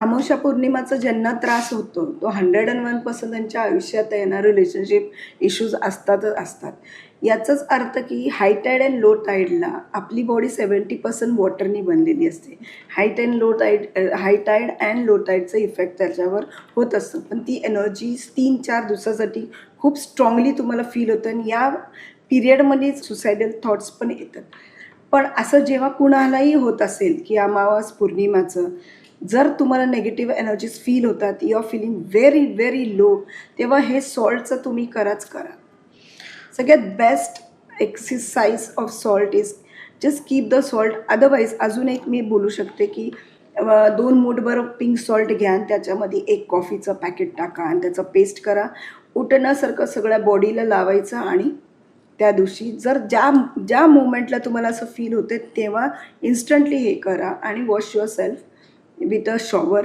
अमावस्या पौर्णिमाचा ज्यांना त्रास होतो तो 101% त्यांच्या आयुष्यात येणार रिलेशनशिप इश्यूज असतातच असतात. याचाच अर्थ की हाय टाईड अँड लो टाईडला आपली बॉडी 70% वॉटरनी बनलेली असते. हाय टाईड अँड लो टाईडचा इफेक्ट त्याच्यावर होत असतं. पण ती एनर्जी 3-4 दिवसासाठी खूप स्ट्रॉंगली तुम्हाला फील होतं आणि या पिरियडमध्ये सुसायडल थॉट्स पण येतात. पण असं जेव्हा कुणालाही होत असेल की अमावास पौर्णिमाचं जर तुम्हाला नेगेटिव्ह एनर्जीज फील होतात, you are feeling very very low, तेव्हा हे सॉल्टचं तुम्ही कराच करा. सगळ्यात best exercise of salt is just keep the salt. Otherwise अजून एक मी बोलू शकते की 2 मूठभर पिंक सॉल्ट घ्या आणि त्याच्यामध्ये 1 कॉफीचं पॅकेट टाका आणि त्याचं पेस्ट करा. उठण्यासारखं सगळ्या बॉडीला लावायचं आणि त्या दिवशी जर ज्या ज्या मोमेंटला तुम्हाला असं फील होते तेव्हा इन्स्टंटली हे करा आणि wash your self with a shower.